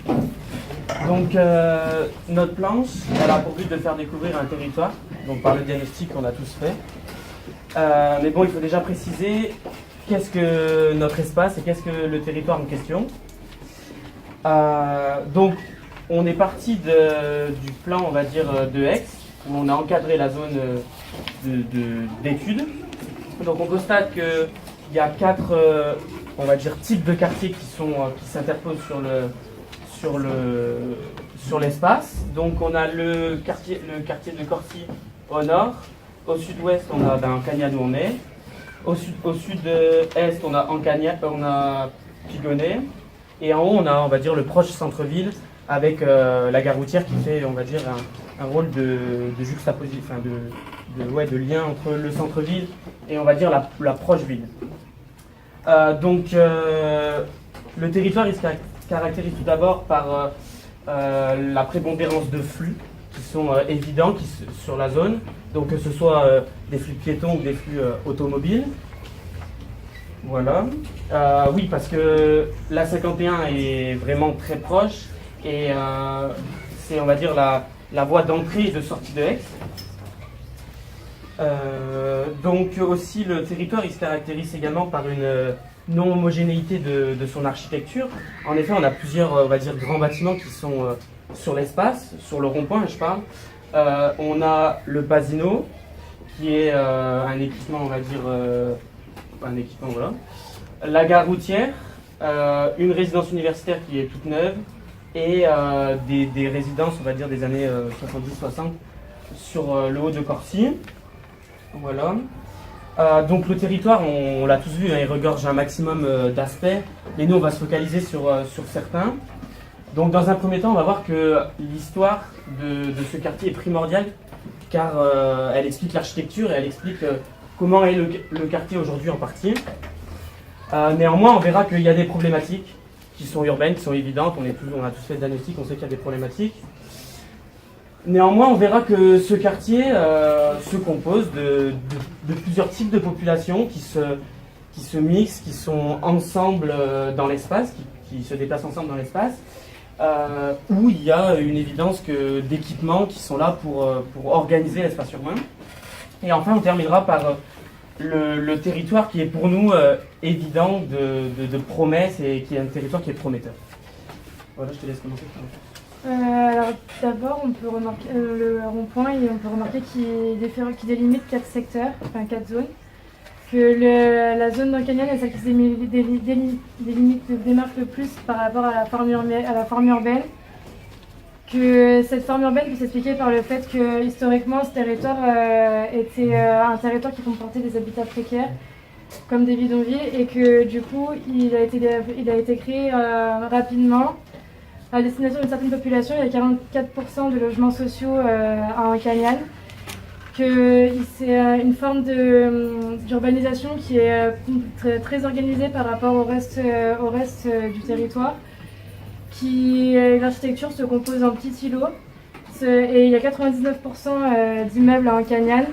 Donc notre planche, elle a pour but de faire découvrir un territoire, donc par le diagnostic qu'on a tous fait. Mais bon, il faut déjà préciser qu'est-ce que notre espace et qu'est-ce que le territoire en question. Donc on est parti du plan, on va dire, de Aix, où on a encadré la zone d'études. Donc on constate qu'il y a 4, on va dire, types de quartiers qui s'interposent sur l'espace. Donc on a le quartier de Corcy au nord. Au sud-ouest, on a Cagnane où on est. Au sud-est, on a Pigonnet. Et en haut, on va dire, le proche centre-ville avec la gare routière qui fait, on va dire, un rôle de juxtaposition, enfin de lien entre le centre-ville et, on va dire, la proche ville. Donc, le territoire, il se caractérise tout d'abord par la prépondérance de flux qui sont évidents sur la zone, donc que ce soit des flux piétons ou des flux automobiles. Voilà. Oui, parce que la 51 est vraiment très proche et c'est, on va dire, la voie d'entrée et de sortie de Aix. Donc aussi, le territoire, il se caractérise également par une non-homogénéité de son architecture. En effet, on a plusieurs, on va dire, grands bâtiments qui sont sur l'espace, sur le rond-point, je parle. On a le Pasino, qui est un équipement, on va dire, un équipement, voilà. La gare routière, une résidence universitaire qui est toute neuve, et des résidences, on va dire, des années 70-60 sur le haut de Corcy. Voilà. Donc le territoire, on l'a tous vu, hein, il regorge un maximum d'aspects, mais nous on va se focaliser sur certains. Donc dans un premier temps, on va voir que l'histoire de ce quartier est primordiale, car elle explique l'architecture et elle explique comment est le quartier aujourd'hui en partie. Néanmoins, on verra qu'il y a des problématiques qui sont urbaines, qui sont évidentes, on a tous fait le diagnostic, on sait qu'il y a des problématiques. Néanmoins, on verra que ce quartier se compose de plusieurs types de populations qui se mixent, qui sont ensemble dans l'espace, qui se déplacent ensemble dans l'espace, où il y a une évidence d'équipements qui sont là pour organiser l'espace urbain. Et enfin, on terminera par le territoire qui est pour nous évident de promesses et qui est un territoire qui est prometteur. Voilà, je te laisse commencer. Alors d'abord, on peut remarquer le rond-point et on peut remarquer qu'il délimite 4 secteurs, enfin 4 zones. Que la zone d'Ancagnane est celle qui se démarque le plus par rapport à la forme urbaine. Que cette forme urbaine peut s'expliquer par le fait que historiquement ce territoire était un territoire qui comportait des habitats précaires comme des bidonvilles et que du coup il a été créé rapidement à destination d'une certaine population. Il y a 44% de logements sociaux à Ancagnane, que c'est une forme d'urbanisation qui est très organisée par rapport au reste du territoire. L'architecture se compose en petits îlots et il y a 99% d'immeubles à Ancagnane,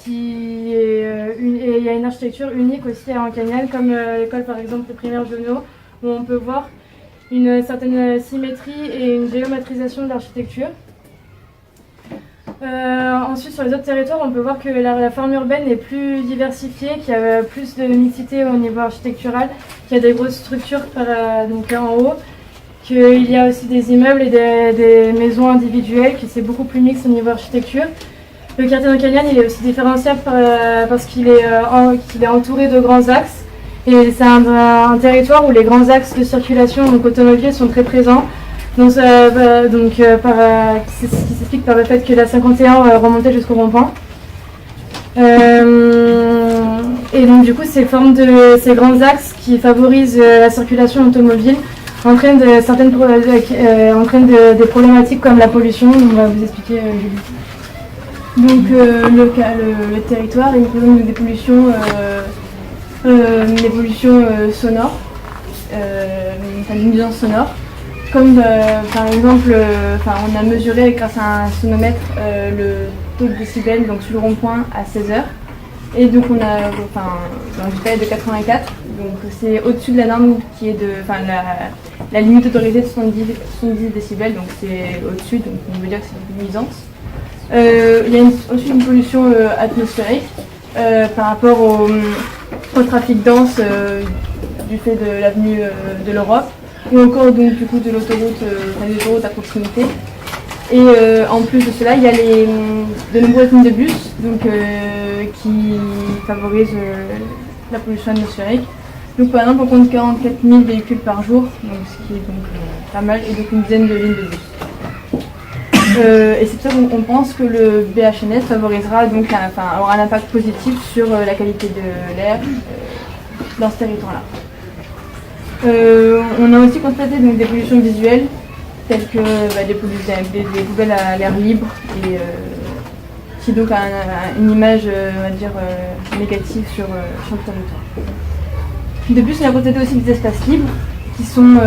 et il y a une architecture unique aussi à Ancagnane, comme l'école par exemple primaire Jonot, où on peut voir une certaine symétrie et une géométrisation de l'architecture. Ensuite, sur les autres territoires, on peut voir que la forme urbaine est plus diversifiée, qu'il y a plus de mixité au niveau architectural, qu'il y a des grosses structures donc en haut, qu'il y a aussi des immeubles et des maisons individuelles, que c'est beaucoup plus mixte au niveau architecture. Le quartier d'Ancagnane, il est aussi différenciable parce qu'il est entouré de grands axes. Et c'est un territoire où les grands axes de circulation, donc automobiles, sont très présents. Donc, c'est ce qui s'explique par le fait que la 51 remontait jusqu'au rond-point. Et donc du coup, ces grands axes qui favorisent la circulation automobile entraînent des problématiques comme la pollution. On va vous expliquer, Julie. Donc le territoire il présente des pollutions sonores, des nuisances sonores, comme par exemple, on a mesuré grâce à un sonomètre le taux de décibels donc sur le rond-point à 16h, et donc on a dans une période de 84, Donc c'est au-dessus de la norme qui est la limite autorisée de 70 décibels, donc c'est au-dessus, donc on veut dire que c'est une nuisance. Il y a aussi une pollution atmosphérique par rapport au trafic dense du fait de l'avenue de l'Europe, ou encore donc du coup de l'autoroute, des autoroutes à proximité. Et en plus de cela, il y a de nombreuses lignes de bus donc, qui favorisent la pollution atmosphérique. Donc par exemple, on compte 44 000 véhicules par jour, donc, ce qui est donc pas mal, et donc une dizaine de lignes de bus. Et c'est pour ça qu'on pense que le BHNS favorisera donc aura un impact positif sur la qualité de l'air dans ce territoire-là. On a aussi constaté donc, des pollutions visuelles, telles que des poubelles à l'air libre, et qui donc a une image on va dire, négative sur le territoire. De plus, on a constaté aussi des espaces libres qui sont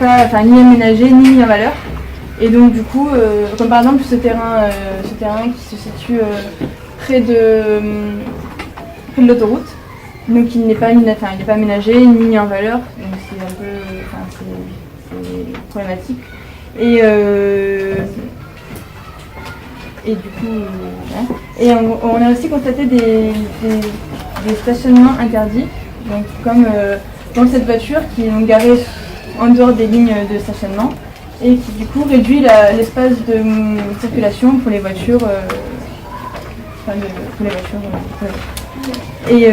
ni aménagés ni mis en valeur. Et donc du coup, comme par exemple ce terrain qui se situe près de l'autoroute, donc il n'est pas aménagé ni mis en valeur, donc c'est un peu c'est problématique. Et du coup, ouais. Et on a aussi constaté des stationnements interdits, donc comme dans cette voiture qui est donc garée en dehors des lignes de stationnement, et qui du coup réduit l'espace de circulation pour les voitures. Et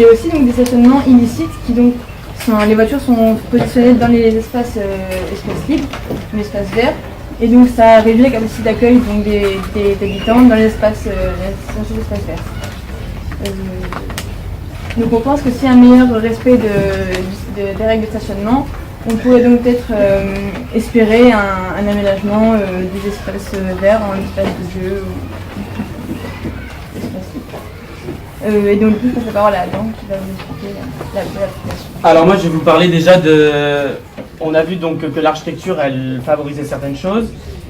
aussi donc, des stationnements illicites qui donc les voitures sont positionnées dans les espaces libres, l'espace vert, et donc ça réduit la capacité d'accueil donc des habitants dans l'espace vert. Donc on pense que s'il y a un meilleur respect des règles de stationnement, on pourrait donc peut-être espérer un aménagement des espaces verts en espace de jeu ou et donc du coup, je passe la parole à Adam qui va vous expliquer l'application. Alors moi je vais vous parler déjà on a vu donc que l'architecture elle favorisait certaines choses,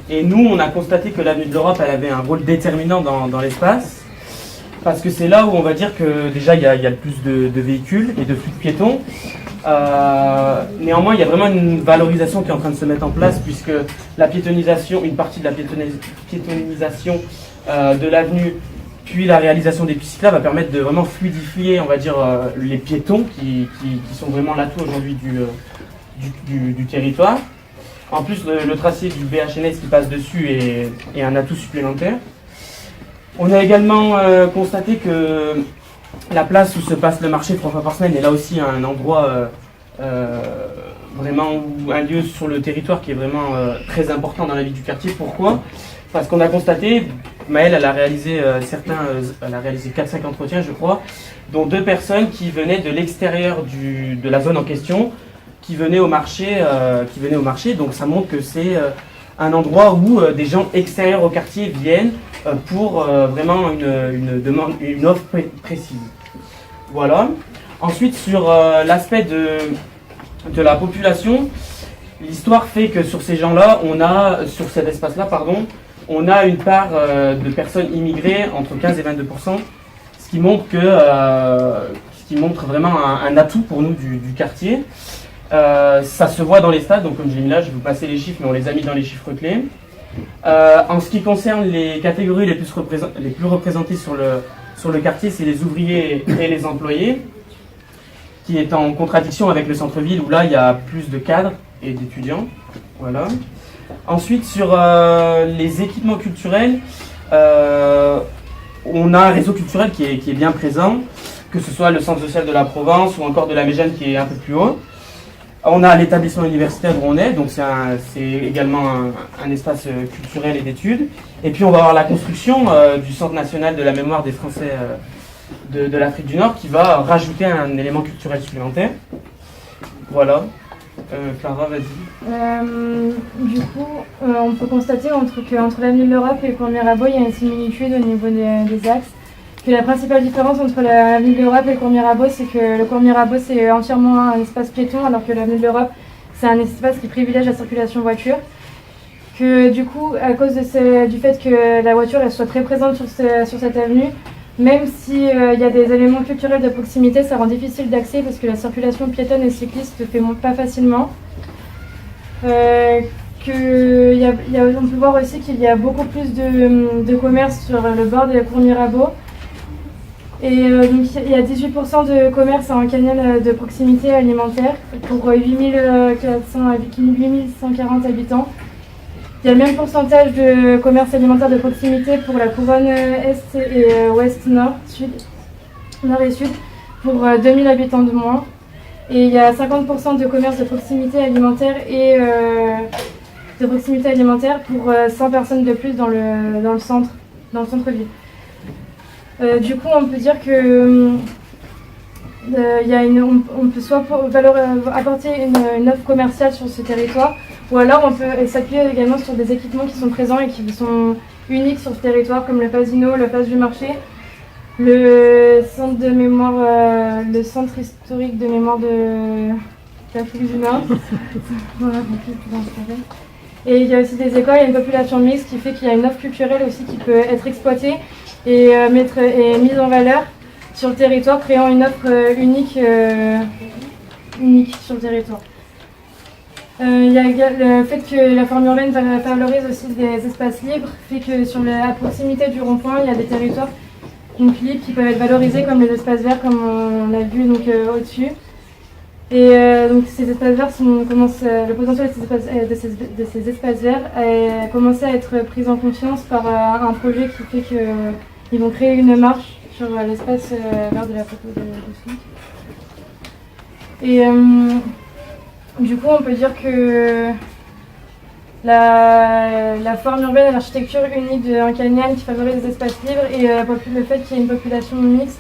et nous on a constaté que l'avenue de l'Europe elle avait un rôle déterminant dans l'espace, parce que c'est là où on va dire que déjà il y a le plus de véhicules et de flux de piétons. Néanmoins, il y a vraiment une valorisation qui est en train de se mettre en place, puisque la piétonisation, une partie de la piétonisation de l'avenue, puis la réalisation des pistes cyclables va permettre de vraiment fluidifier, on va dire, les piétons qui sont vraiment l'atout aujourd'hui du territoire. En plus, le tracé du BHNS qui passe dessus est un atout supplémentaire. On a également constaté que la place où se passe le marché 3 fois par semaine est là aussi un endroit vraiment, un lieu sur le territoire qui est vraiment très important dans la vie du quartier. Pourquoi ? Parce qu'on a constaté, Maëlle elle a réalisé 4-5 entretiens je crois, dont 2 personnes qui venaient de l'extérieur de la zone en question, qui venaient au marché, donc ça montre que c'est un endroit où des gens extérieurs au quartier viennent pour vraiment une offre précise. Voilà. Ensuite, sur l'aspect de la population, l'histoire fait que sur ces gens-là, sur cet espace-là, on a une part de personnes immigrées entre 15 et 22%, ce qui montre vraiment un atout pour nous du quartier. Ça se voit dans les stats, donc comme j'ai mis là, je vais vous passer les chiffres, mais on les a mis dans les chiffres clés. En ce qui concerne les catégories les plus représentées sur le quartier, c'est les ouvriers et les employés, qui est en contradiction avec le centre-ville où là il y a plus de cadres et d'étudiants. Voilà. Ensuite, sur les équipements culturels, on a un réseau culturel qui est bien présent, que ce soit le centre social de la Provence ou encore de la Méjane qui est un peu plus haut. On a l'établissement universitaire où on est, donc c'est également un espace culturel et d'études. Et puis on va avoir la construction du Centre national de la mémoire des Français de l'Afrique du Nord qui va rajouter un élément culturel supplémentaire. Voilà. Clara, vas-y. Du coup, on peut constater qu'entre l'avenue de l'Europe et le cours Mirabeau, il y a une similitude au niveau des axes. Que la principale différence entre l'avenue de l'Europe et le cours Mirabeau, c'est que le cours Mirabeau, c'est entièrement un espace piéton, alors que l'avenue de l'Europe, c'est un espace qui privilège la circulation voiture. Que du coup, à cause du fait que la voiture elle soit très présente sur cette avenue, Même s'il y a des éléments culturels de proximité, ça rend difficile d'accès parce que la circulation piétonne et cycliste ne fait pas facilement. On peut voir aussi qu'il y a beaucoup plus de commerces sur le bord de la cour Mirabeau. Et donc il y a 18% de commerces en canyon de proximité alimentaire pour 8140 habitants. Il y a le même pourcentage de commerces alimentaires de proximité pour la couronne Est et Ouest, Nord et Sud, pour 2000 habitants de moins. Et il y a 50% de commerces de proximité alimentaire pour 100 personnes de plus dans le centre-ville. Du coup, on peut dire que on peut soit apporter une offre commerciale sur ce territoire, ou alors on peut s'appuyer également sur des équipements qui sont présents et qui sont uniques sur ce territoire, comme le Pasino, la place du marché, le centre historique de mémoire de l'Afrique du Nord. Voilà, et il y a aussi des écoles, il y a une population mixte qui fait qu'il y a une offre culturelle aussi qui peut être exploitée et mise en valeur sur le territoire, créant une offre unique sur le territoire. Il y a le fait que la forme urbaine valorise aussi des espaces libres, fait que à proximité du rond-point, il y a des territoires donc libres qui peuvent être valorisés comme les espaces verts, comme on l'a vu au-dessus. Et donc ces espaces verts le potentiel de ces espaces verts a commencé à être pris en confiance par un projet qui fait qu'ils vont créer une marche sur l'espace vert de la photo de dessous. Et du coup, on peut dire que la forme urbaine et l'architecture unique d'un canyon qui favorise les espaces libres et le fait qu'il y ait une population mixte,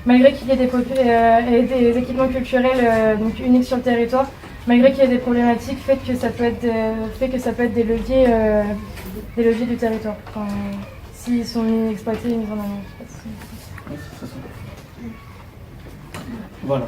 malgré qu'il y ait des équipements culturels donc uniques sur le territoire, malgré qu'il y ait des problématiques, fait que ça peut être des leviers du territoire, s'ils sont exploités et mis en avant. Voilà.